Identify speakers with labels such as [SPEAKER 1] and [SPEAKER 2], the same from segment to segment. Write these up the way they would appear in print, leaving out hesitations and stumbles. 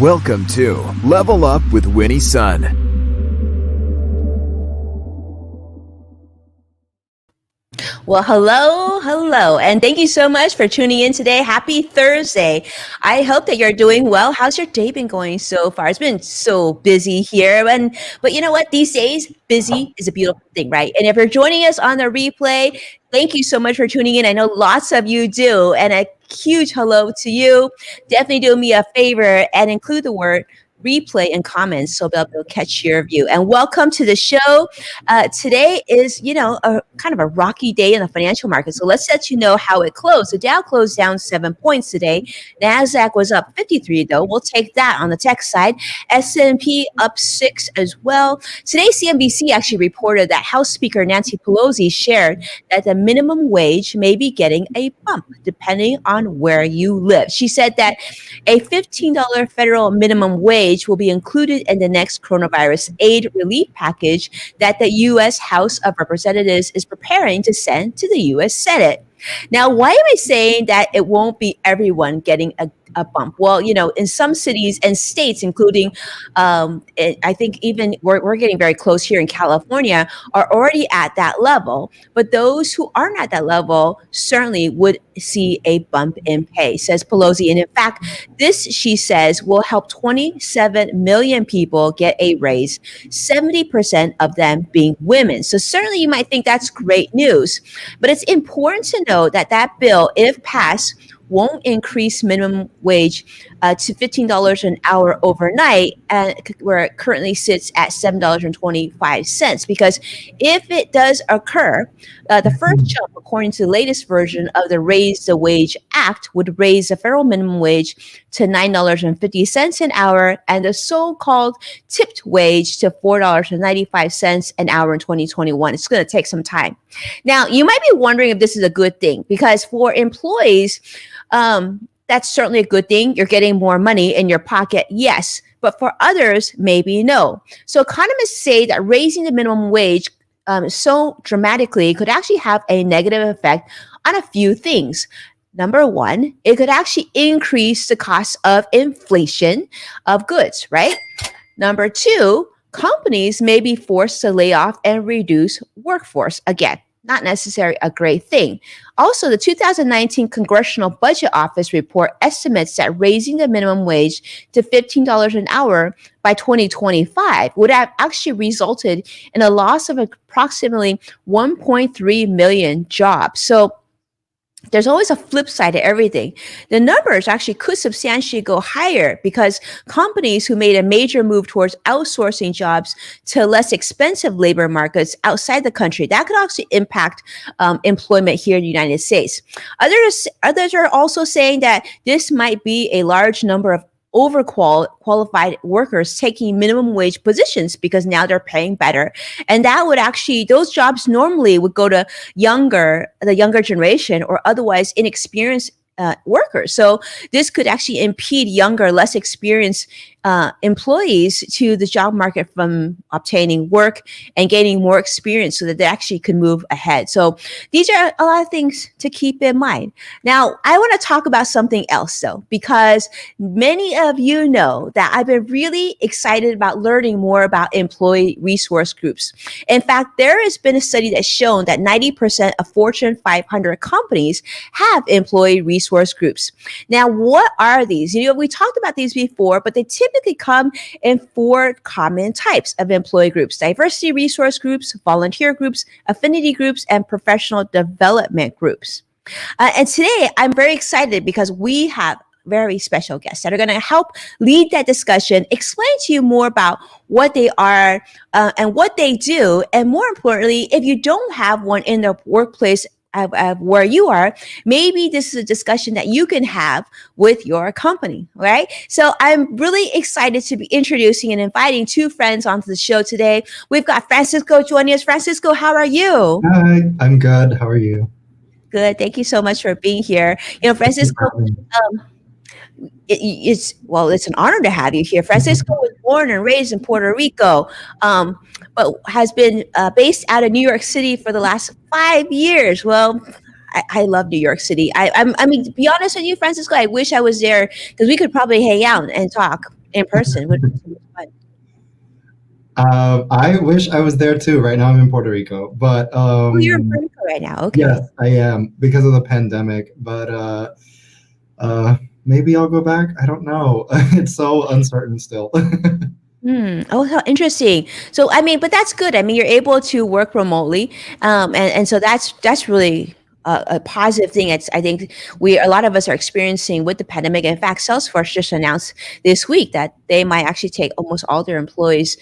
[SPEAKER 1] Welcome to Level Up with Winnie Sun.
[SPEAKER 2] Well, hello, and thank you so much for tuning in today. Happy Thursday. I hope that you're doing well. How's your day been going so far? It's been so busy here, but you know what? These days, busy is a beautiful thing, right? And if you're joining us on the replay, thank you so much for tuning in. I know lots of you do, and a huge hello to you. Definitely do me a favor and include the word replay and comments so they'll catch your view. And welcome to the show. Today is, a kind of a rocky day in the financial market. So let's let you know how it closed. The Dow closed down 7 points today. NASDAQ was up 53 though. We'll take that on the tech side. S&P up 6 as well. Today, CNBC actually reported that House Speaker Nancy Pelosi shared that the minimum wage may be getting a bump depending on where you live. She said that a $15 federal minimum wage will be included in the next coronavirus aid relief package that the U.S. House of Representatives is preparing to send to the U.S. Senate. Now, why am I saying that it won't be everyone getting a bump? Well, in some cities and states, including, I think even we're getting very close here in California, are already at that level. But those who aren't at that level certainly would see a bump in pay, says Pelosi. And in fact, this, she says, will help 27 million people get a raise, 70% of them being women. So certainly you might think that's great news. But it's important to note that that bill, if passed, won't increase minimum wage to $15 an hour overnight, and where it currently sits at $7.25. Because if it does occur, the first jump, according to the latest version of the Raise the Wage Act, would raise the federal minimum wage to $9.50 an hour, and the so-called tipped wage to $4.95 an hour in 2021. It's going to take some time. Now, you might be wondering if this is a good thing, because for employees, that's certainly a good thing. You're getting more money in your pocket, yes. But for others, maybe no. So economists say that raising the minimum wage so dramatically could actually have a negative effect on a few things. Number one, it could actually increase the cost of inflation of goods, right? Number two, companies may be forced to lay off and reduce workforce. Again, not necessarily a great thing. Also, the 2019 Congressional Budget Office report estimates that raising the minimum wage to $15 an hour by 2025 would have actually resulted in a loss of approximately 1.3 million jobs. So there's always a flip side to everything. The numbers actually could substantially go higher because companies who made a major move towards outsourcing jobs to less expensive labor markets outside the country, that could actually impact employment here in the United States. Others are also saying that this might be a large number of overqualified workers taking minimum wage positions because now they're paying better. And that would actually, those jobs normally would go to the younger generation or otherwise inexperienced workers. So this could actually impede younger, less experienced employees to the job market from obtaining work and gaining more experience so that they actually can move ahead. So these are a lot of things to keep in mind. Now, I want to talk about something else though, because many of you know that I've been really excited about learning more about employee resource groups. In fact, there has been a study that's shown that 90% of Fortune 500 companies have employee resource groups. Now, what are these? We talked about these before, but they typically come in 4 common types of employee groups: diversity resource groups, volunteer groups, affinity groups, and professional development groups. And today I'm very excited because we have very special guests that are going to help lead that discussion, explain to you more about what they are and what they do. And more importantly, if you don't have one in the workplace where you are, maybe this is a discussion that you can have with your company, right? So I'm really excited to be introducing and inviting 2 friends onto the show today. We've got Francisco joining us. Francisco, how are you?
[SPEAKER 3] Hi, I'm good. How are you?
[SPEAKER 2] Good. Thank you so much for being here. Francisco, it's an honor to have you here. Francisco was born and raised in Puerto Rico, but has been based out of New York City for the last 5 years. Well, I love New York City. I mean, to be honest with you, Francisco, I wish I was there because we could probably hang out and talk in person? Would be so much fun.
[SPEAKER 3] I wish I was there too. Right now I'm in Puerto Rico, but
[SPEAKER 2] Oh, you're in Puerto Rico right now. Okay.
[SPEAKER 3] yes, I am because of the pandemic. But maybe I'll go back. I don't know. It's so uncertain still.
[SPEAKER 2] Oh, how interesting. So, I mean, but that's good. I mean, you're able to work remotely, and so that's really a positive thing. It's I think a lot of us are experiencing with the pandemic. In fact, Salesforce just announced this week that they might actually take almost all their employees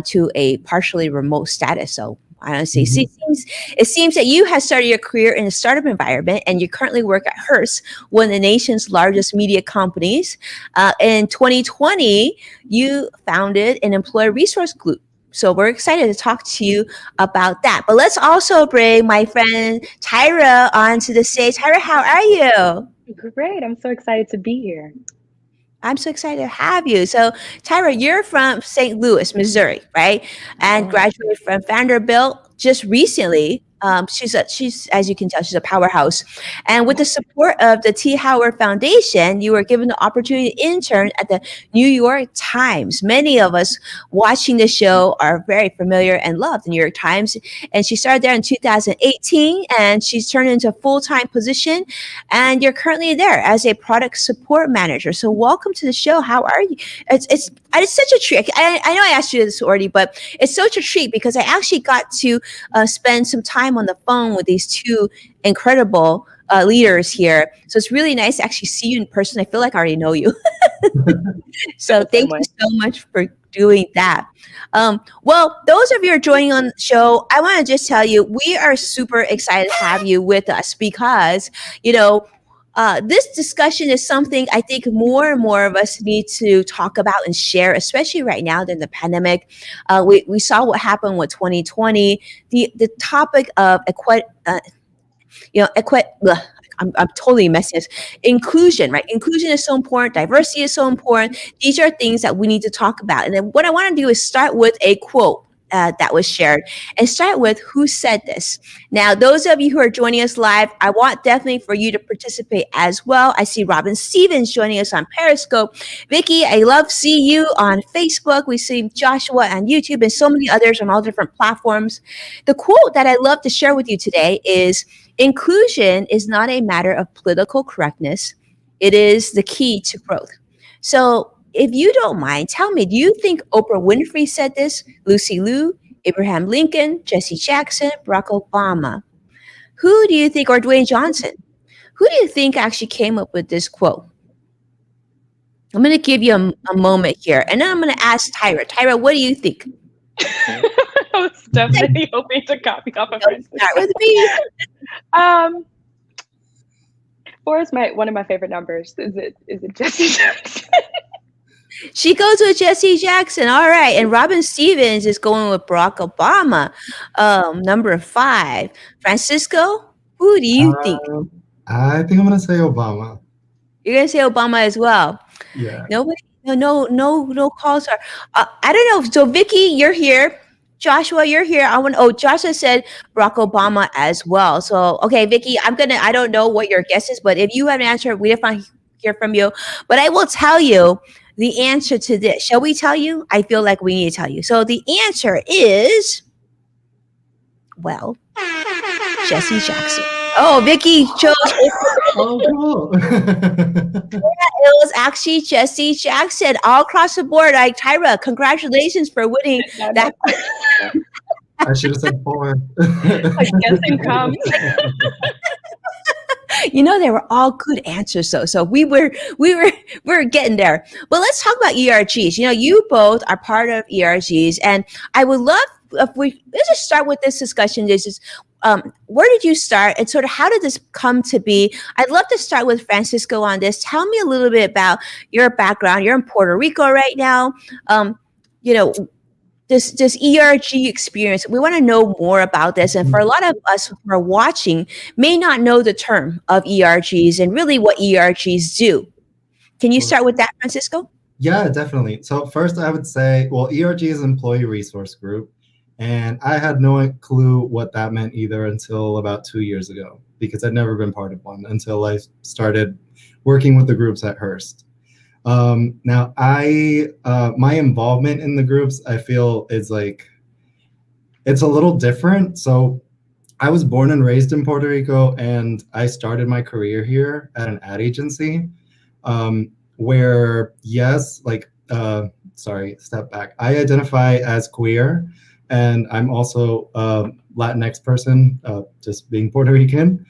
[SPEAKER 2] to a partially remote status. So. Honestly, see,
[SPEAKER 3] Mhm.
[SPEAKER 2] it seems that you have started your career in a startup environment and you currently work at Hearst, one of the nation's largest media companies. In 2020, you founded an employee resource group. So we're excited to talk to you about that. But let's also bring my friend Tyra onto the stage. Tyra, how are you?
[SPEAKER 4] Great. I'm so excited to be here.
[SPEAKER 2] I'm so excited to have you. So, Tyra, you're from St. Louis, Missouri, right? And
[SPEAKER 4] Yeah.
[SPEAKER 2] graduated from Vanderbilt just recently. She's as you can tell, she's a powerhouse. And with the support of the T. Howard Foundation, you were given the opportunity to intern at the New York Times. Many of us watching the show are very familiar and love the New York Times. And she started there in 2018, and she's turned into a full-time position and you're currently there as a product support manager. So welcome to the show. How are you? It's such a treat. I know I asked you this already, but it's such a treat because I actually got to spend some time on the phone with these two incredible leaders here. So it's really nice to actually see you in person. I feel like I already know you. So
[SPEAKER 4] The same
[SPEAKER 2] thank
[SPEAKER 4] way.
[SPEAKER 2] you so much for doing that. Well, those of you who are joining on the show, I want to just tell you, we are super excited to have you with us because, you know, this discussion is something I think more and more of us need to talk about and share, especially right now during the pandemic. We saw what happened with 2020. The topic of I'm totally messing this. Inclusion, right? Inclusion is so important. Diversity is so important. These are things that we need to talk about. And then what I want to do is start with a quote that was shared and start with who said this. Now, those of you who are joining us live, I want definitely for you to participate as well. I see Robin Stevens joining us on Periscope. Vicky, I love see you on Facebook. We see Joshua on YouTube and so many others on all different platforms. The quote that I love to share with you today is inclusion is not a matter of political correctness. It is the key to growth. So if you don't mind, tell me, do you think Oprah Winfrey said this, Lucy Liu, Abraham Lincoln, Jesse Jackson, Barack Obama? Who do you think, or Dwayne Johnson? Who do you think actually came up with this quote? I'm going to give you a moment here, and then I'm going to ask Tyra. Tyra, what do you think?
[SPEAKER 4] I was definitely hoping to copy off of
[SPEAKER 2] Don't
[SPEAKER 4] Francisco.
[SPEAKER 2] start with me.
[SPEAKER 4] Four is one of my favorite numbers. Is it Jesse Jackson?
[SPEAKER 2] She goes with Jesse Jackson. All right. And Robin Stevens is going with Barack Obama, number 5. Francisco, who do you think?
[SPEAKER 3] I think I'm gonna say Obama.
[SPEAKER 2] You're going to say Obama as well.
[SPEAKER 3] Yeah.
[SPEAKER 2] Nobody, no calls are. I don't know. So Vicky, you're here. Joshua, you're here. Joshua said Barack Obama as well. So, okay, Vicky, I don't know what your guess is, but if you have an answer, we definitely hear from you. But I will tell you the answer to this. Shall we tell you? I feel like we need to tell you. So the answer is, well, Jesse Jackson. Oh, Vicky chose.
[SPEAKER 3] Oh, cool.
[SPEAKER 2] It was actually Jesse Jackson all across the board. Like Tyra, congratulations for winning that.
[SPEAKER 3] I should have said 4.
[SPEAKER 4] Guessing comes.
[SPEAKER 2] You know, they were all good answers though. So we were getting there. But let's talk about ERGs. You know, you both are part of ERGs, and I would love if let's just start with this discussion. This is where did you start and sort of how did this come to be? I'd love to start with Francisco on this. Tell me a little bit about your background. You're in Puerto Rico right now. You know, this ERG experience. We want to know more about this. And for a lot of us who are watching may not know the term of ERGs and really what ERGs do. Can you start with that, Francisco?
[SPEAKER 3] Yeah, definitely. So first I would say, well, ERG is Employee Resource Group. And I had no clue what that meant either until about 2 years ago, because I'd never been part of one until I started working with the groups at Hearst. Now, I my involvement in the groups, I feel is like it's a little different. So I was born and raised in Puerto Rico, and I started my career here at an ad agency, where yes, like sorry, step back. I identify as queer, and I'm also a Latinx person, just being Puerto Rican.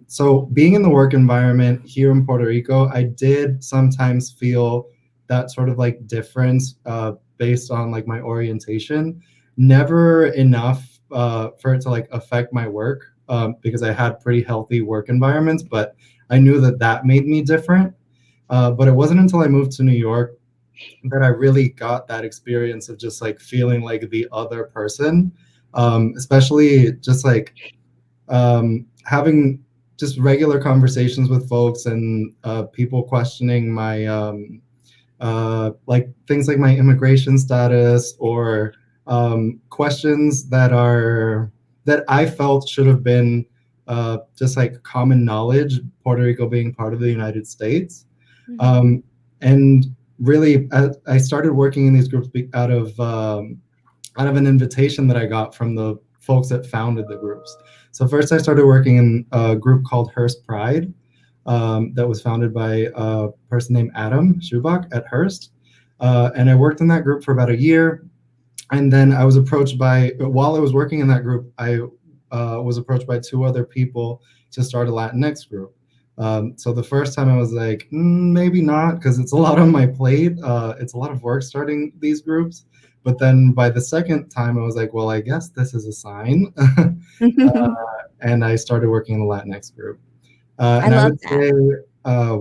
[SPEAKER 3] So being in the work environment here in Puerto Rico, I did sometimes feel that sort of like difference based on like my orientation. Never enough for it to like affect my work because I had pretty healthy work environments, but I knew that that made me different. But it wasn't until I moved to New York that I really got that experience of just like feeling like the other person, especially just like having just regular conversations with folks and people questioning my like things like my immigration status or questions that I felt should have been just like common knowledge, Puerto Rico being part of the United States. And really, I started working in these groups out of an invitation that I got from the folks that founded the groups. So first I started working in a group called Hearst Pride that was founded by a person named Adam Schubach at Hearst. And I worked in that group for about a year. And then I was approached while I was working in that group, I was approached by two other people to start a Latinx group. So the first time I was like, maybe not, because it's a lot on my plate. It's a lot of work starting these groups. But then by the second time, I was like, well, I guess this is a sign. And I started working in the Latinx group.
[SPEAKER 2] I
[SPEAKER 3] And I
[SPEAKER 2] love
[SPEAKER 3] would
[SPEAKER 2] that.
[SPEAKER 3] say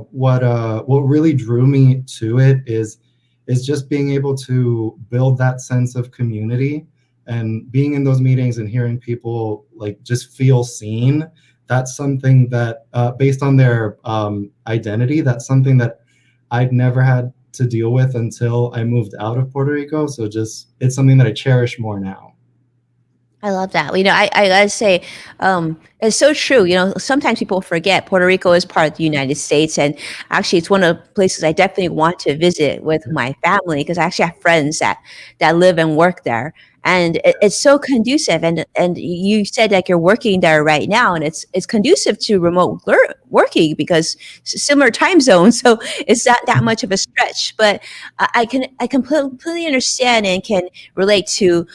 [SPEAKER 3] what really drew me to it is just being able to build that sense of community and being in those meetings and hearing people like just feel seen. That's something that based on their identity, that's something that I'd never had to deal with until I moved out of Puerto Rico. So just it's something that I cherish more now.
[SPEAKER 2] I love that. I gotta say, it's so true. Sometimes people forget Puerto Rico is part of the United States, and actually, it's one of the places I definitely want to visit with my family because I actually have friends that live and work there, and it's so conducive. And you said like you're working there right now, and it's conducive to remote working because similar time zones, so it's not that much of a stretch. But I completely understand and can relate to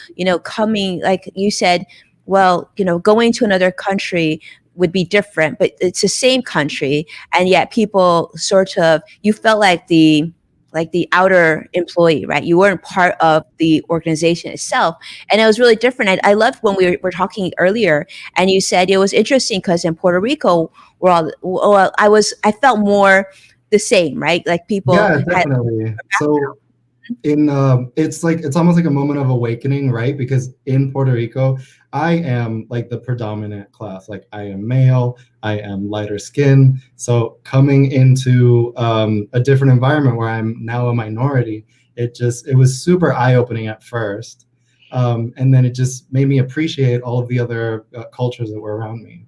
[SPEAKER 2] coming, like you said, well, going to another country would be different, but it's the same country, and yet people sort of, you felt like the outer employee, right? You weren't part of the organization itself, and it was really different. I loved when we were talking earlier, and you said it was interesting because in Puerto Rico, well, I felt more the same, right? Like people
[SPEAKER 3] Yeah,
[SPEAKER 2] had.
[SPEAKER 3] definitely. So in it's almost like a moment of awakening, right? Because in Puerto Rico, I am like the predominant class. Like I am male, I am lighter skin. So coming into a different environment where I'm now a minority, it was super eye-opening at first. And then it just made me appreciate all of the other cultures that were around me.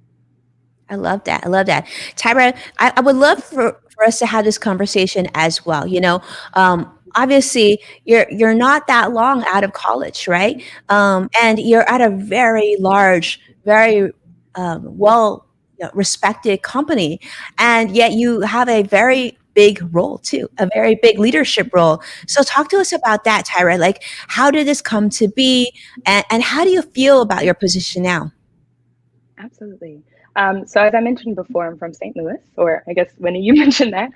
[SPEAKER 2] I love that. I love that. Tyra, I would love for us to have this conversation as well. Obviously you're not that long out of college, right? And you're at a very large, very well respected company. And yet you have a very big role too, a very big leadership role. So talk to us about that, Tyra. Like, how did this come to be? And how do you feel about your position now?
[SPEAKER 4] Absolutely. So as I mentioned before, I'm from St. Louis, or I guess Winnie, you mentioned that.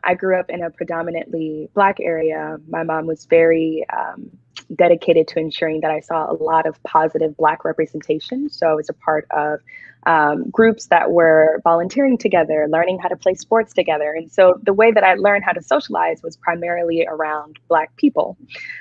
[SPEAKER 4] I grew up in a predominantly Black area. My mom was very dedicated to ensuring that I saw a lot of positive Black representation. So I was a part of groups that were volunteering together, learning how to play sports together. And so the way that I learned how to socialize was primarily around Black people.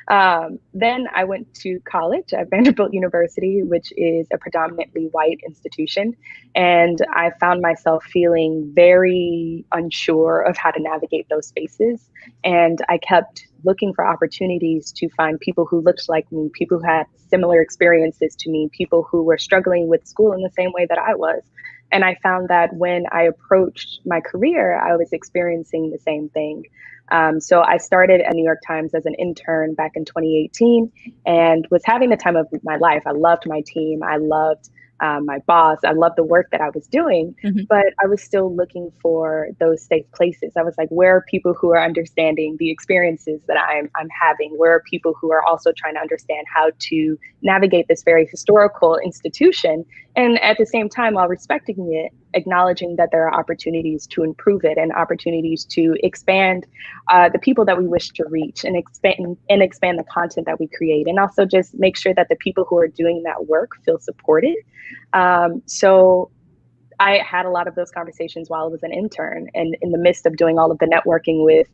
[SPEAKER 4] Then I went to college at Vanderbilt University, which is a predominantly white institution. And I found myself feeling very unsure of how to navigate those spaces. And I kept looking for opportunities to find people who looked like me, people who had similar experiences to me, people who were struggling with school in the same way that I was. And I found that when I approached my career, I was experiencing the same thing. So I started at New York Times as an intern back in 2018 and was having the time of my life. I loved my team. I loved my boss. I loved the work that I was doing,
[SPEAKER 2] Mhm.
[SPEAKER 4] but I was still looking for those safe places. I was like, where are people who are understanding the experiences that I'm having? Where are people who are also trying to understand how to navigate this very historical institution? And at the same time, while respecting it, acknowledging that there are opportunities to improve it and opportunities to expand the people that we wish to reach and expand the content that we create, and also just make sure that the people who are doing that work feel supported. So I had a lot of those conversations while I was an intern, and in the midst of doing all of the networking with,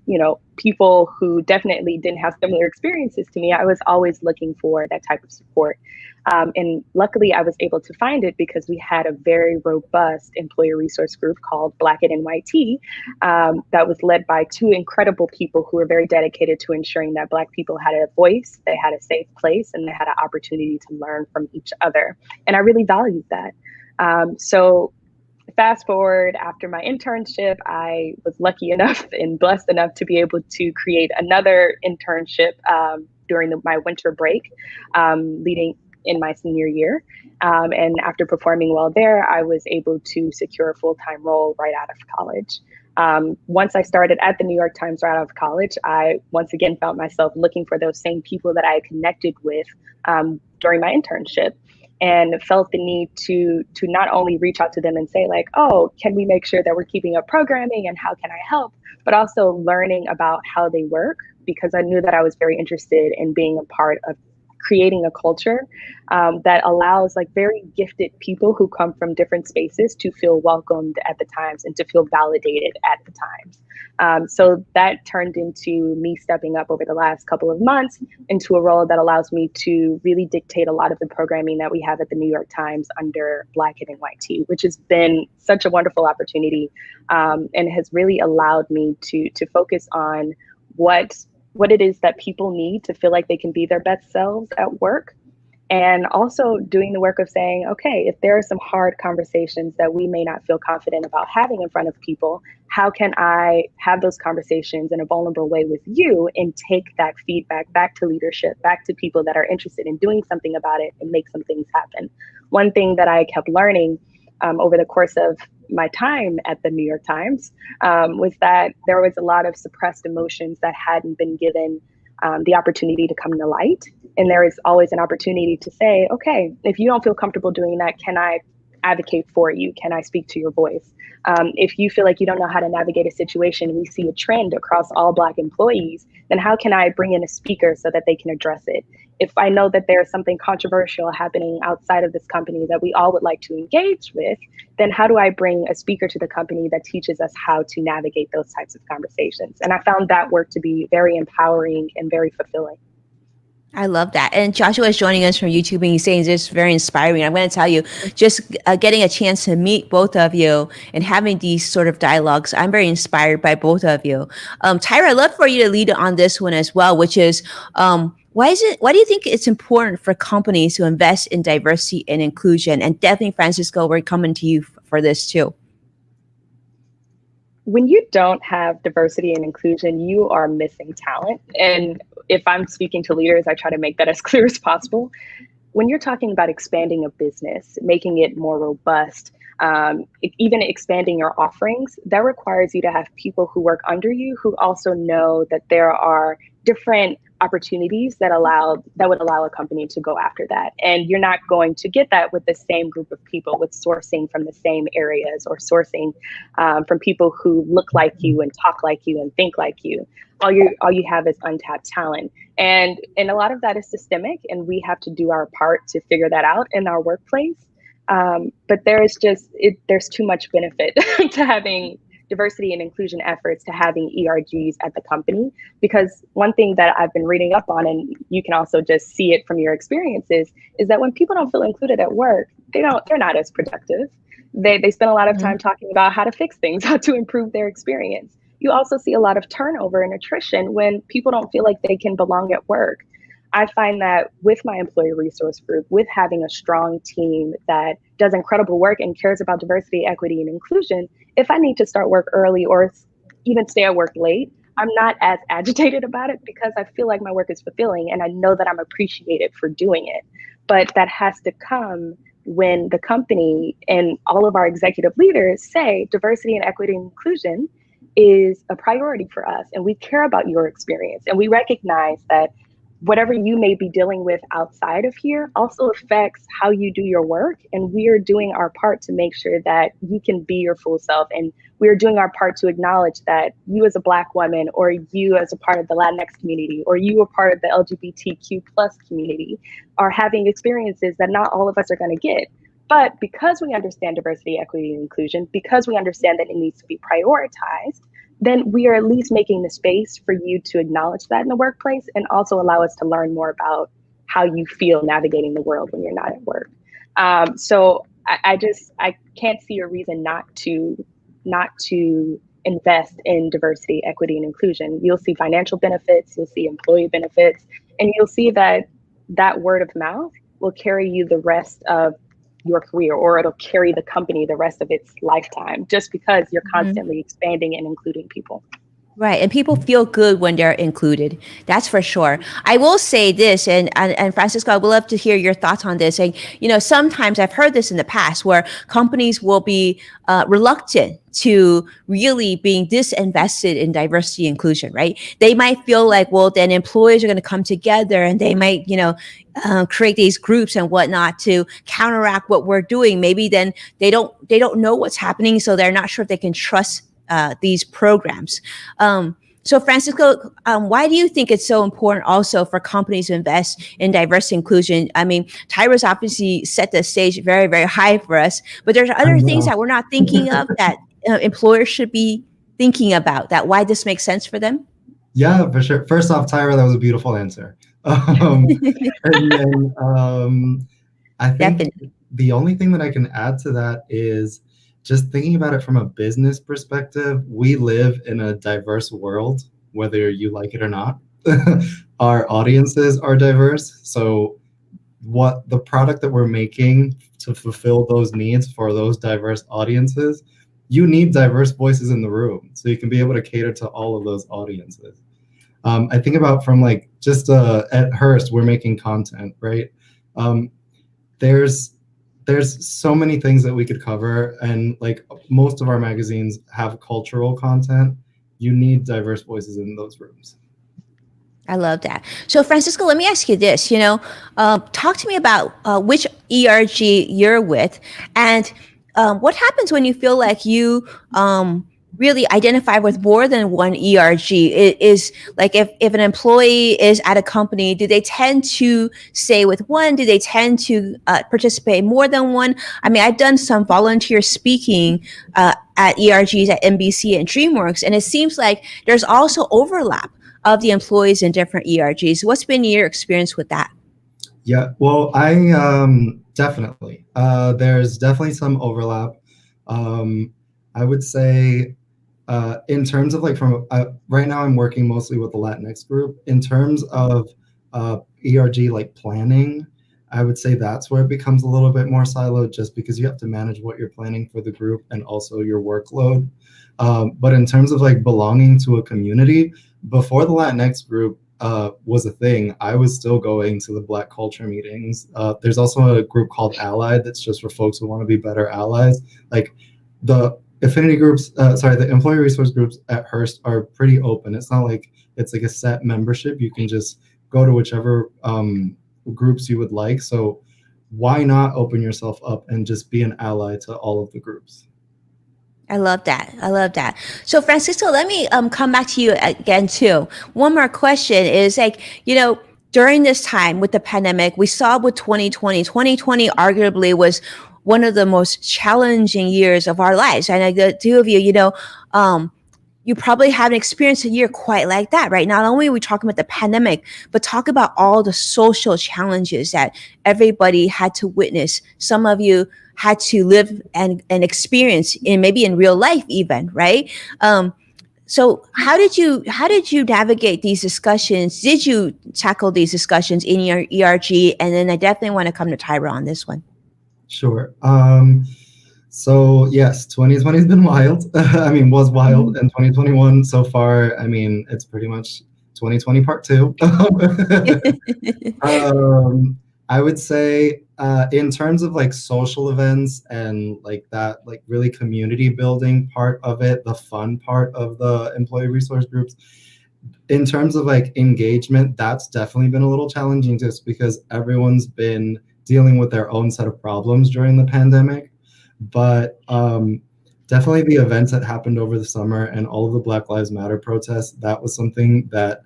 [SPEAKER 4] people who definitely didn't have similar experiences to me, I was always looking for that type of support. And luckily, I was able to find it because we had a very robust employer resource group called Black at NYT that was led by two incredible people who were very dedicated to ensuring that Black people had a voice, they had a safe place, and they had an opportunity to learn from each other. And I really valued that. So fast forward, after my internship, I was lucky enough and blessed enough to be able to create another internship during my winter break, leading in my senior year. And after performing well there, I was able to secure a full-time role right out of college. Once I started at the New York Times right out of college, I once again found myself looking for those same people that I connected with during my internship, and felt the need to not only reach out to them and say like, oh, can we make sure that we're keeping up programming and how can I help, but also learning about how they work, because I knew that I was very interested in being a part of creating a culture that allows like very gifted people who come from different spaces to feel welcomed at the Times and to feel validated at the Times. So that turned into me stepping up over the last couple of months into a role that allows me to really dictate a lot of the programming that we have at the New York Times under Black at NYT, which has been such a wonderful opportunity and has really allowed me to focus on what it is that people need to feel like they can be their best selves at work. And also doing the work of saying, okay, if there are some hard conversations that we may not feel confident about having in front of people, how can I have those conversations in a vulnerable way with you and take that feedback back to leadership, back to people that are interested in doing something about it and make some things happen. One thing that I kept learning over the course of my time at the New York Times was that there was a lot of suppressed emotions that hadn't been given the opportunity to come to light. And there is always an opportunity to say, okay, if you don't feel comfortable doing that, can I advocate for you? Can I speak to your voice? If you feel like you don't know how to navigate a situation, we see a trend across all Black employees, then how can I bring in a speaker so that they can address it? If I know that there's something controversial happening outside of this company that we all would like to engage with, then how do I bring a speaker to the company that teaches us how to navigate those types of conversations? And I found that work to be very empowering and very fulfilling.
[SPEAKER 2] I love that. And Joshua is joining us from YouTube and he's saying this is very inspiring. I'm going to tell you, just getting a chance to meet both of you and having these sort of dialogues, I'm very inspired by both of you. Tyra, I'd love for you to lead on this one as well, which is why do you think it's important for companies to invest in diversity and inclusion? And definitely, Francisco, we're coming to you for this too.
[SPEAKER 4] When you don't have diversity and inclusion, you are missing talent. And if I'm speaking to leaders, I try to make that as clear as possible. When you're talking about expanding a business, making it more robust, even expanding your offerings, that requires you to have people who work under you who also know that there are different opportunities that would allow a company to go after that. And you're not going to get that with the same group of people, with sourcing from the same areas or sourcing from people who look like you and talk like you and think like you. All you have is untapped talent. And a lot of that is systemic, and we have to do our part to figure that out in our workplace. But there's too much benefit to having diversity and inclusion efforts, to having ERGs at the company, because one thing that I've been reading up on, and you can also just see it from your experiences, is that when people don't feel included at work, they're not as productive. They spend a lot of time talking about how to fix things, how to improve their experience. You also see a lot of turnover and attrition when people don't feel like they can belong at work. I find that with my employee resource group, with having a strong team that does incredible work and cares about diversity, equity, and inclusion, if I need to start work early or even stay at work late, I'm not as agitated about it because I feel like my work is fulfilling and I know that I'm appreciated for doing it. But that has to come when the company and all of our executive leaders say diversity and equity and inclusion is a priority for us and we care about your experience and we recognize that whatever you may be dealing with outside of here also affects how you do your work. And we are doing our part to make sure that you can be your full self. And we are doing our part to acknowledge that you as a Black woman, or you as a part of the Latinx community, or you are part of the LGBTQ plus community are having experiences that not all of us are going to get. But because we understand diversity, equity, and inclusion, because we understand that it needs to be prioritized, then we are at least making the space for you to acknowledge that in the workplace and also allow us to learn more about how you feel navigating the world when you're not at work. So I can't see a reason not to invest in diversity, equity, and inclusion. You'll see financial benefits, you'll see employee benefits, and you'll see that word of mouth will carry you the rest of your career, or it'll carry the company the rest of its lifetime, just because you're constantly expanding and including people.
[SPEAKER 2] Right. And people feel good when they're included. That's for sure. I will say this, and Francisco, I would love to hear your thoughts on this. And, sometimes I've heard this in the past where companies will be reluctant to really being disinvested in diversity inclusion, right? They might feel like, well, then employees are going to come together and they might, create these groups and whatnot to counteract what we're doing. Maybe then they don't know what's happening, so they're not sure if they can trust these programs. So Francisco, why do you think it's so important also for companies to invest in diversity inclusion? I mean, Tyra's obviously set the stage very, very high for us, but there's other things that we're not thinking of that employers should be thinking about, that why this makes sense for them?
[SPEAKER 3] Yeah, for sure. First off, Tyra, that was a beautiful answer. And then I think
[SPEAKER 2] Definitely.
[SPEAKER 3] the only thing that I can add to that is just thinking about it from a business perspective. We live in a diverse world, whether you like it or not. Our audiences are diverse. So what the product that we're making to fulfill those needs for those diverse audiences, you need diverse voices in the room so you can be able to cater to all of those audiences. I think about from like just at Hearst, we're making content, right? There's so many things that we could cover, and like most of our magazines have cultural content. You need diverse voices in those rooms.
[SPEAKER 2] I love that. So Francisco, let me ask you this, talk to me about which ERG you're with, and what happens when you feel like you really identify with more than one ERG? It is like if an employee is at a company, do they tend to stay with one? Do they tend to participate more than one? I mean, I've done some volunteer speaking at ERGs at NBC and DreamWorks, and it seems like there's also overlap of the employees in different ERGs. What's been your experience with that?
[SPEAKER 3] Yeah, well, I definitely. There's definitely some overlap. I would say in terms of like from right now, I'm working mostly with the Latinx group. In terms of ERG like planning, I would say that's where it becomes a little bit more siloed, just because you have to manage what you're planning for the group and also your workload. But in terms of like belonging to a community, before the Latinx group was a thing, I was still going to the Black culture meetings. There's also a group called Allied that's just for folks who want to be better allies. Like the affinity groups, the employee resource groups at Hearst are pretty open. It's not like it's like a set membership. You can just go to whichever groups you would like. So why not open yourself up and just be an ally to all of the groups?
[SPEAKER 2] I love that. I love that. So Francisco, let me come back to you again too. One more question is like, during this time with the pandemic, we saw with 2020 arguably was one of the most challenging years of our lives. I know the two of you, you probably haven't experienced a year quite like that, right? Not only are we talking about the pandemic, but talk about all the social challenges that everybody had to witness. Some of you had to live and experience maybe in real life even, right? So how did you navigate these discussions? Did you tackle these discussions in your ERG? And then I definitely want to come to Tyra on this one.
[SPEAKER 3] Sure. So yes, 2020 has been wild. I mean, was wild, and 2021 so far. I mean, it's pretty much 2020 part two. I would say in terms of like social events and like that, like really community building part of it, the fun part of the employee resource groups. In terms of like engagement, that's definitely been a little challenging just because everyone's been dealing with their own set of problems during the pandemic. But definitely the events that happened over the summer and all of the Black Lives Matter protests, that was something that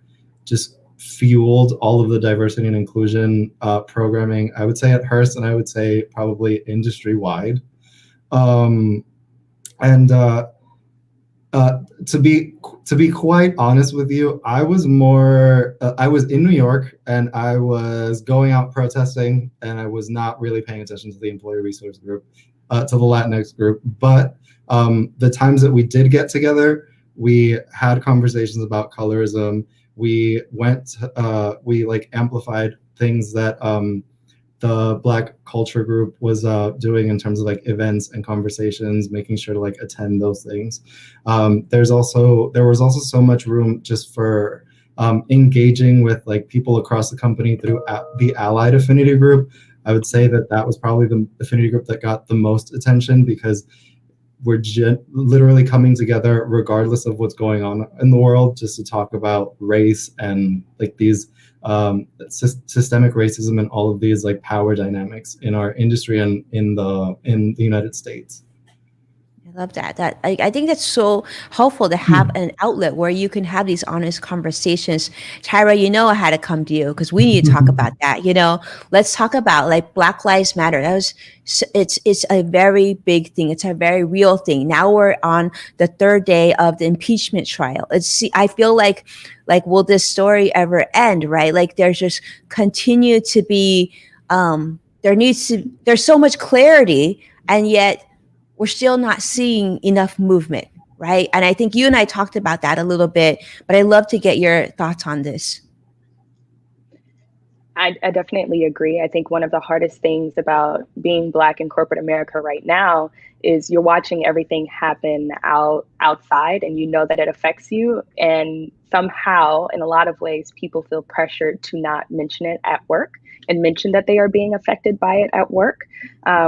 [SPEAKER 3] just fueled all of the diversity and inclusion programming, I would say at Hearst, and I would say probably industry-wide. And to be quite honest with you, I was in New York and I was going out protesting, and I was not really paying attention to the employee resource group, to the Latinx group. But the times that we did get together, we had conversations about colorism. We like amplified things that the Black culture group was doing in terms of like events and conversations, making sure to like attend those things. There was also so much room just for engaging with like people across the company through the Allied Affinity group. I would say that was probably the affinity group that got the most attention, because we're literally coming together regardless of what's going on in the world, just to talk about race and like these systemic racism and all of these like power dynamics in our industry and in the United States.
[SPEAKER 2] I love that. I think that's so helpful to have an outlet where you can have these honest conversations. Tyra, I had to come to you because we need to talk about that. Let's talk about like Black Lives Matter. It's a very big thing. It's a very real thing. Now we're on the third day of the impeachment trial. I feel like will this story ever end? Right? Like there's just continue to be there's so much clarity, and yet we're still not seeing enough movement, right? And I think you and I talked about that a little bit, but I'd love to get your thoughts on this.
[SPEAKER 4] I definitely agree. I think one of the hardest things about being Black in corporate America right now is you're watching everything happen outside, and you know that it affects you. And somehow, in a lot of ways, people feel pressured to not mention it at work and mention that they are being affected by it at work,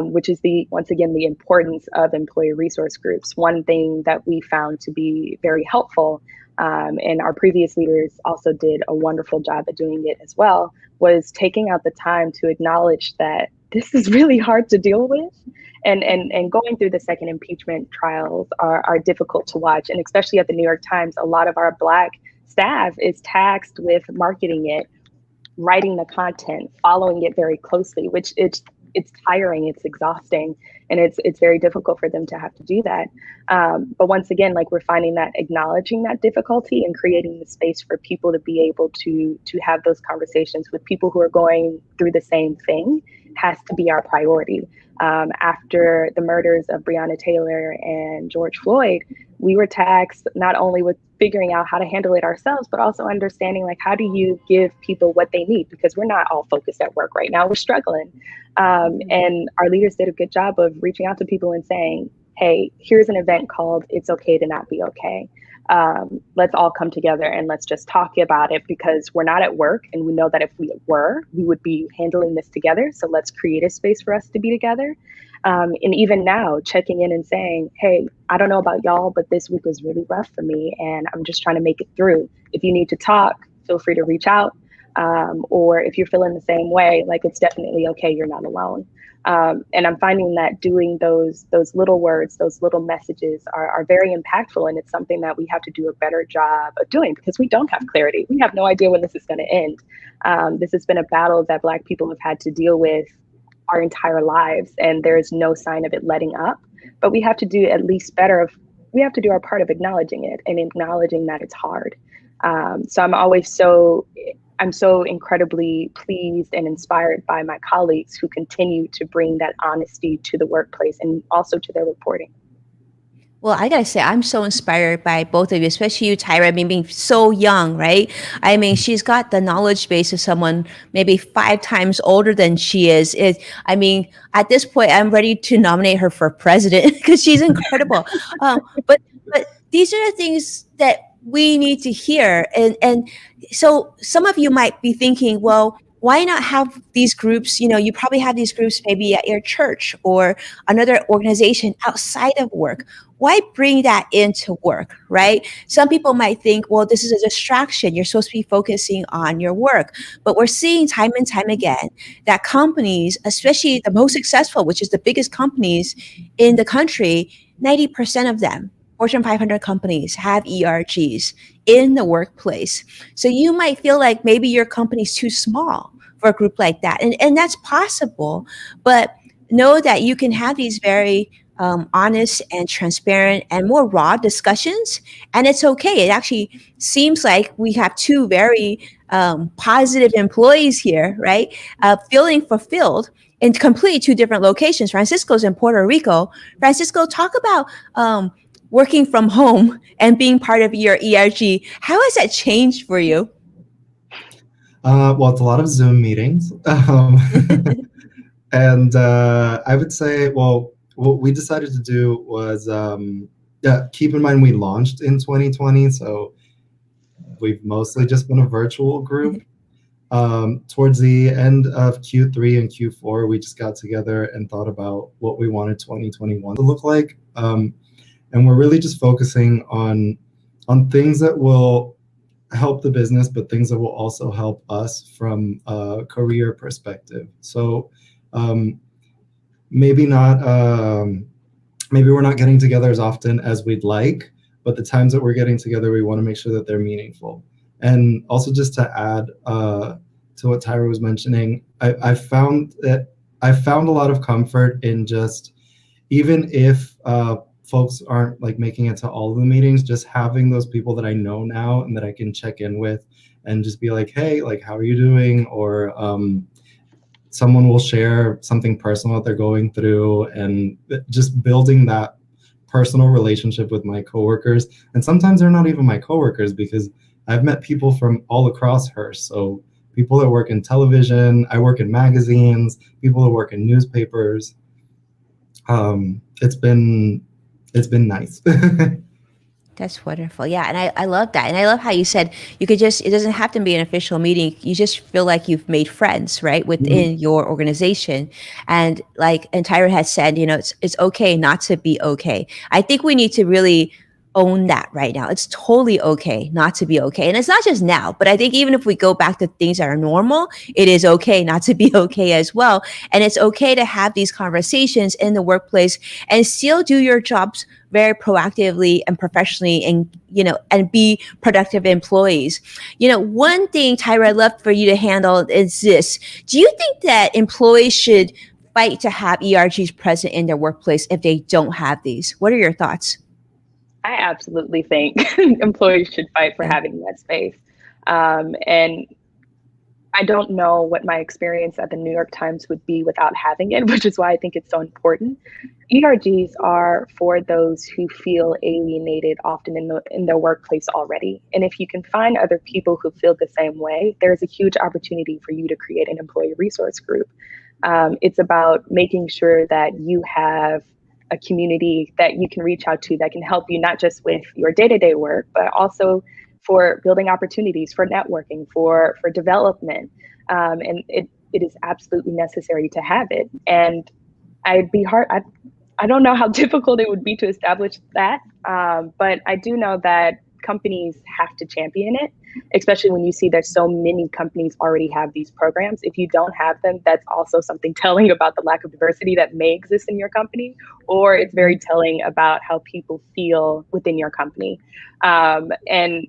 [SPEAKER 4] which is once again, the importance of employee resource groups. One thing that we found to be very helpful, and our previous leaders also did a wonderful job at doing it as well, was taking out the time to acknowledge that this is really hard to deal with. And going through the second impeachment trials are difficult to watch. And especially at the New York Times, a lot of our Black staff is tasked with marketing it, writing the content, following it very closely, which it's tiring, it's exhausting, and it's very difficult for them to have to do that. But once again, like we're finding that acknowledging that difficulty and creating the space for people to be able to have those conversations with people who are going through the same thing has to be our priority. After the murders of Breonna Taylor and George Floyd, we were tasked not only with figuring out how to handle it ourselves, but also understanding like, how do you give people what they need? Because we're not all focused at work right now, we're struggling. And our leaders did a good job of reaching out to people and saying, hey, here's an event called It's Okay to Not Be Okay. Let's all come together and let's just talk about it, because we're not at work, and we know that if we were, we would be handling this together. So let's create a space for us to be together. And even now, checking in and saying, hey, I don't know about y'all, but this week was really rough for me, and I'm just trying to make it through. If you need to talk, feel free to reach out. Or if you're feeling the same way, like it's definitely okay, you're not alone. And I'm finding that doing those little words, those little messages are very impactful. And it's something that we have to do a better job of doing, because we don't have clarity. We have no idea when this is going to end. This has been a battle that Black people have had to deal with our entire lives, and there is no sign of it letting up. But we have to do at least better. We have to do our part of acknowledging it and acknowledging that it's hard. So I'm so incredibly pleased and inspired by my colleagues who continue to bring that honesty to the workplace and also to their reporting.
[SPEAKER 2] Well, I gotta say, I'm so inspired by both of you, especially you, Tyra. I mean, being so young, right? I mean, she's got the knowledge base of someone maybe 5 times older than she is. I mean, at this point, I'm ready to nominate her for president because she's incredible. But these are the things that we need to hear, and so some of you might be thinking, well, why not have these groups? You know, you probably have these groups maybe at your church or another organization outside of work. Why bring that into work, right? Some people might think, well, this is a distraction. You're supposed to be focusing on your work. But we're seeing time and time again that companies, especially the most successful, which is the biggest companies in the country, 90% of them, Fortune 500 companies, have ERGs in the workplace. So you might feel like maybe your company's too small for a group like that. And that's possible. But know that you can have these very honest and transparent and more raw discussions. And it's okay. It actually seems like we have two very positive employees here, right? Feeling fulfilled in completely two different locations. Francisco's in Puerto Rico. Francisco, talk about working from home and being part of your ERG. How has that changed for you?
[SPEAKER 3] Well, it's a lot of Zoom meetings. And I would say, well, what we decided to do was, yeah, keep in mind we launched in 2020, so we've mostly just been a virtual group. Towards the end of Q3 and Q4, we just got together and thought about what we wanted 2021 to look like. And we're really just focusing on things that will help the business, but things that will also help us from a career perspective. So maybe not, maybe we're not getting together as often as we'd like, but the times that we're getting together, we want to make sure that they're meaningful. And also, just to add to what Tyra was mentioning, I found a lot of comfort in just, even if folks aren't like making it to all of the meetings, just having those people that I know now and that I can check in with and just be like, hey, like, how are you doing? Or someone will share something personal that they're going through, and just building that personal relationship with my coworkers. And sometimes they're not even my coworkers, because I've met people from all across Hearst. So people that work in television, I work in magazines, people that work in newspapers. It's been nice.
[SPEAKER 2] That's wonderful. Yeah. And I love that. And I love how you said you could just, it doesn't have to be an official meeting. You just feel like you've made friends, right, within your organization. And and Tyra has said, you know, it's okay not to be okay. I think we need to really own that right now. It's totally okay not to be okay. And it's not just now, but I think even if we go back to things that are normal, it is okay not to be okay as well. And it's okay to have these conversations in the workplace and still do your jobs very proactively and professionally, and and be productive employees. One thing, Tyra, I'd love for you to handle is this. Do you think that employees should fight to have ERGs present in their workplace if they don't have these? What are your thoughts?
[SPEAKER 4] I absolutely think employees should fight for having that space. And I don't know what my experience at the New York Times would be without having it, which is why I think it's so important. ERGs are for those who feel alienated often in their workplace already. And if you can find other people who feel the same way, there's a huge opportunity for you to create an employee resource group. It's about making sure that you have a community that you can reach out to that can help you not just with your day-to-day work, but also for building opportunities, for networking, for development. And it is absolutely necessary to have it. And I don't know how difficult it would be to establish that, but I do know that companies have to champion it, especially when you see there's so many companies already have these programs. If you don't have them, that's also something telling about the lack of diversity that may exist in your company, or it's very telling about how people feel within your company. And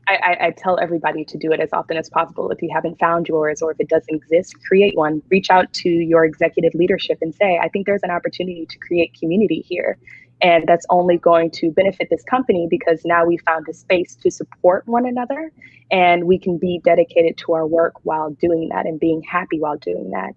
[SPEAKER 4] I tell everybody to do it as often as possible. If you haven't found yours, or if it doesn't exist, create one. Reach out to your executive leadership and say, I think there's an opportunity to create community here. And that's only going to benefit this company because now we found a space to support one another, and we can be dedicated to our work while doing that and being happy while doing that.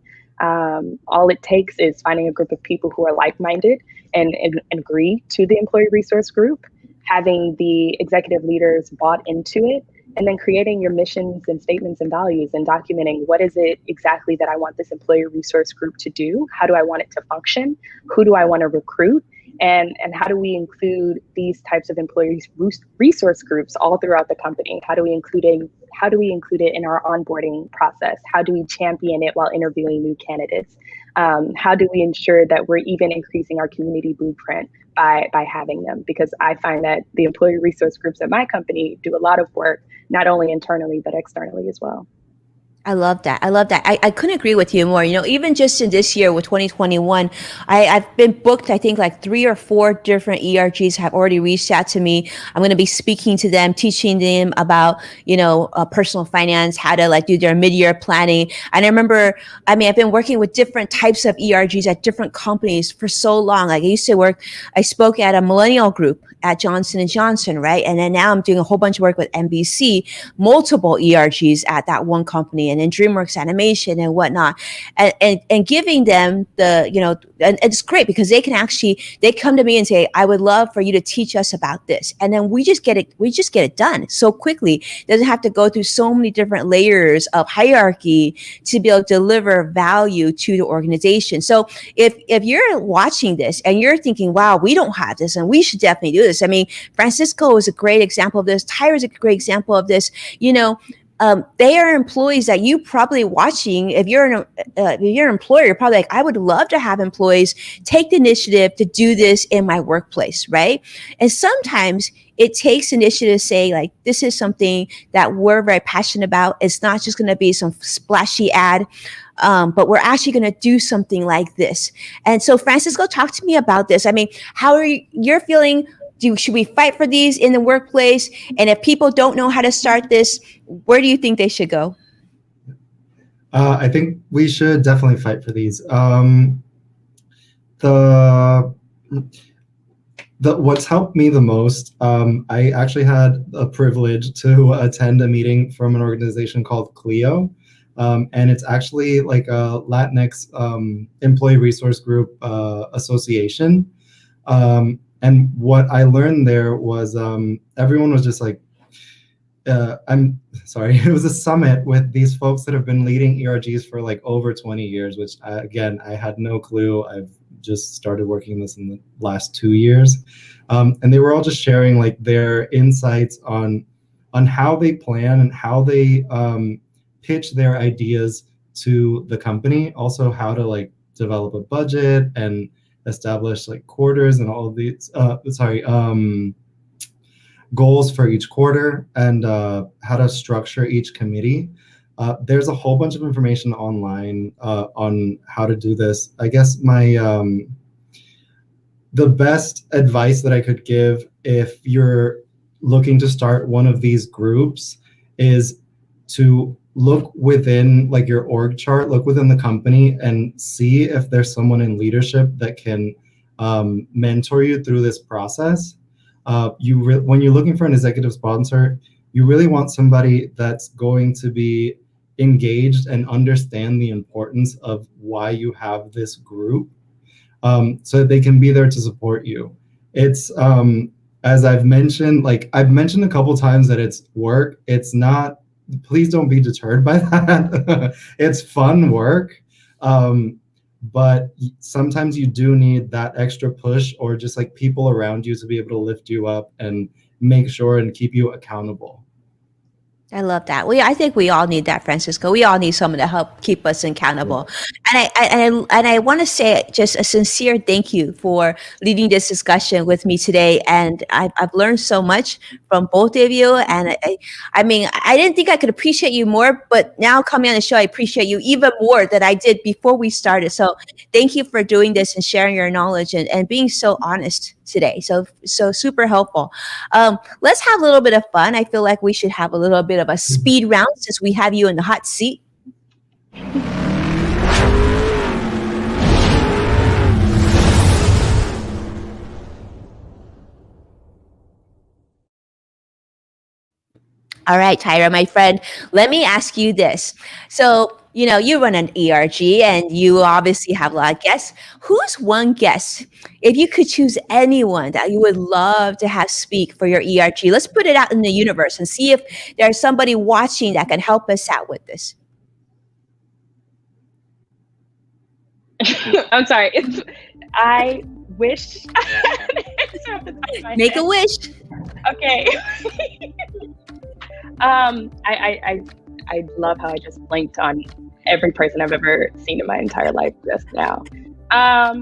[SPEAKER 4] All it takes is finding a group of people who are like-minded and agree to the employee resource group, having the executive leaders bought into it, and then creating your missions and statements and values and documenting what is it exactly that I want this employee resource group to do? How do I want it to function? Who do I want to recruit? And how do we include these types of employee resource groups all throughout the company? How do we include it in our onboarding process? How do we champion it while interviewing new candidates? How do we ensure that we're even increasing our community blueprint by having them? Because I find that the employee resource groups at my company do a lot of work, not only internally, but externally as well.
[SPEAKER 2] I love that. I love that. I couldn't agree with you more. Even just in this year with 2021, I've been booked, I think like 3 or 4 different ERGs have already reached out to me. I'm going to be speaking to them, teaching them about, personal finance, how to like do their mid-year planning. And I remember, I've been working with different types of ERGs at different companies for so long. Like I spoke at a millennial group at Johnson & Johnson, right? And then now I'm doing a whole bunch of work with NBC, multiple ERGs at that one company, and then DreamWorks Animation and whatnot, and giving them the, and it's great because they come to me and say, I would love for you to teach us about this. And then we just get it done so quickly. It doesn't have to go through so many different layers of hierarchy to be able to deliver value to the organization. So if you're watching this and you're thinking, wow, we don't have this and we should definitely do this. Francisco is a great example of this. Tyra is a great example of this. They are employees that you probably watching. If you're an employer, you're probably like, I would love to have employees take the initiative to do this in my workplace, right? And sometimes it takes initiative to say, like, this is something that we're very passionate about. It's not just going to be some splashy ad, but we're actually going to do something like this. And so, Francisco, talk to me about this. How are you're feeling? Should we fight for these in the workplace? And if people don't know how to start this, where do you think they should go?
[SPEAKER 3] I think we should definitely fight for these. What's helped me the most, I actually had a privilege to attend a meeting from an organization called Clio. And it's actually like a Latinx employee resource group association. And what I learned there was everyone was just like, I'm sorry, it was a summit with these folks that have been leading ERGs for like over 20 years, which again, I had no clue. I've just started working in this in the last 2 years. And they were all just sharing like their insights on how they plan and how they pitch their ideas to the company. Also how to like develop a budget and establish like quarters and all of these goals for each quarter, and how to structure each committee. There's a whole bunch of information online on how to do this. I guess the best advice that I could give if you're looking to start one of these groups is to look within like your org chart, look within the company and see if there's someone in leadership that can mentor you through this process. When you're looking for an executive sponsor, you really want somebody that's going to be engaged and understand the importance of why you have this group, so that they can be there to support you. It's as I've mentioned a couple times that it's work. It's not. Please don't be deterred by that. It's fun work. But sometimes you do need that extra push or just like people around you to be able to lift you up and make sure and keep you accountable.
[SPEAKER 2] I love that. I think we all need that, Francisco. We all need someone to help keep us accountable. Yeah. And I want to say just a sincere thank you for leading this discussion with me today. And I've learned so much from both of you. And I didn't think I could appreciate you more, but now coming on the show, I appreciate you even more than I did before we started. So thank you for doing this and sharing your knowledge and being so honest today. So super helpful. Let's have a little bit of fun. I feel like we should have a little bit of a speed round since we have you in the hot seat. All right, Tyra, my friend, let me ask you this. So you run an ERG and you obviously have a lot of guests. Who's one guest, if you could choose anyone that you would love to have speak for your ERG? Let's put it out in the universe and see if there's somebody watching that can help us out with this.
[SPEAKER 4] I'm sorry. I wish.
[SPEAKER 2] Make a wish.
[SPEAKER 4] Okay. I love how I just blanked on every person I've ever seen in my entire life just now. I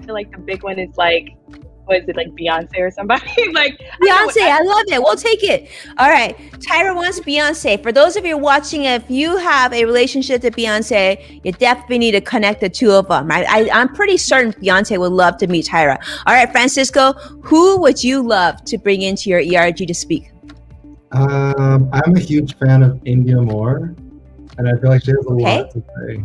[SPEAKER 4] feel like the big one is like, was it like Beyonce or somebody? Like
[SPEAKER 2] Beyonce, I love it. We'll take it. All right. Tyra wants Beyonce. For those of you watching, if you have a relationship to Beyonce, you definitely need to connect the two of them. I'm pretty certain Beyonce would love to meet Tyra. All right, Francisco, who would you love to bring into your ERG to speak?
[SPEAKER 3] I'm a huge fan of India Moore, and I feel like she has a lot to say.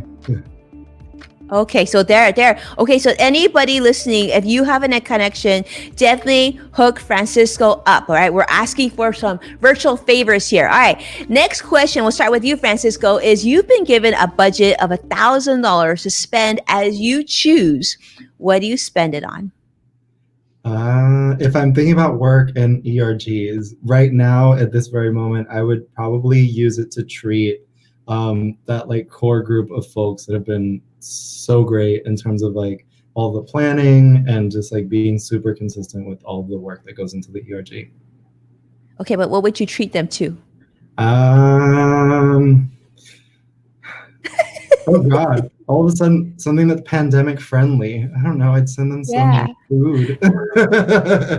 [SPEAKER 2] Okay, so there. Okay, so anybody listening, if you have a net connection, definitely hook Francisco up, all right? We're asking for some virtual favors here. All right, next question, we'll start with you, Francisco, is you've been given a budget of $1,000 to spend as you choose. What do you spend it on?
[SPEAKER 3] If I'm thinking about work and ERGs, right now, at this very moment, I would probably use it to treat that like core group of folks that have been so great in terms of like all the planning and just like being super consistent with all of the work that goes into the ERG.
[SPEAKER 2] Okay, but what would you treat them to?
[SPEAKER 3] Oh God, all of a sudden something that's pandemic friendly. I don't know, I'd send them some food.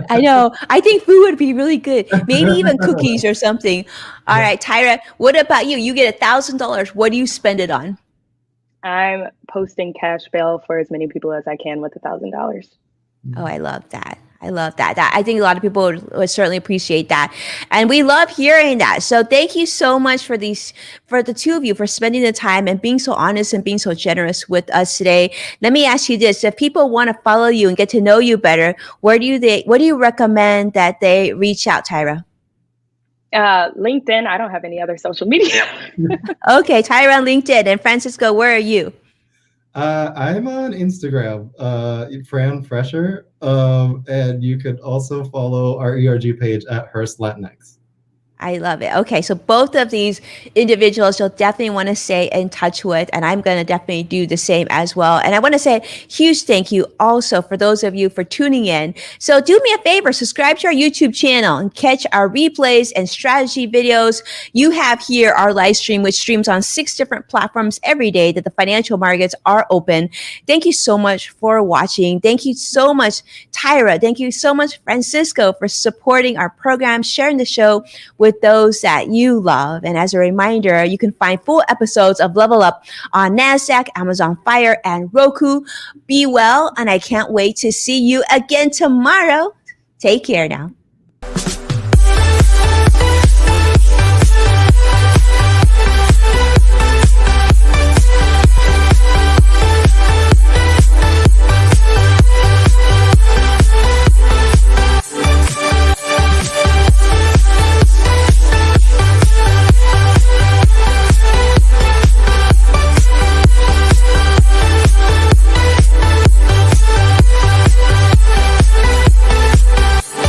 [SPEAKER 2] I know. I think food would be really good. Maybe even cookies or something. All right, Tyra, what about you? You get $1,000. What do you spend it on?
[SPEAKER 4] I'm posting cash bail for as many people as I can with $1,000.
[SPEAKER 2] Oh, I love that. I think a lot of people would certainly appreciate that. And we love hearing that. So thank you so much for the two of you for spending the time and being so honest and being so generous with us today. Let me ask you this. If people want to follow you and get to know you better, what do you recommend that they reach out, Tyra?
[SPEAKER 4] LinkedIn. I don't have any other social media.
[SPEAKER 2] Okay, Tyra on LinkedIn. And Francisco, where are you?
[SPEAKER 3] I'm on Instagram, Fran Fresher, and you could also follow our ERG page at Hearst Latinx.
[SPEAKER 2] I love it. Okay, so both of these individuals you'll definitely want to stay in touch with, and I'm going to definitely do the same as well. And I want to say huge thank you also for those of you for tuning in. So do me a favor, subscribe to our YouTube channel and catch our replays and strategy videos. You have here our live stream, which streams on 6 different platforms every day that the financial markets are open. Thank you so much for watching. Thank you so much, Tyra. Thank you so much, Francisco, for supporting our program, sharing the show with those that you love. And as a reminder, you can find full episodes of Level Up on NASDAQ, Amazon Fire, and Roku. Be well, and I can't wait to see you again tomorrow. Take care now.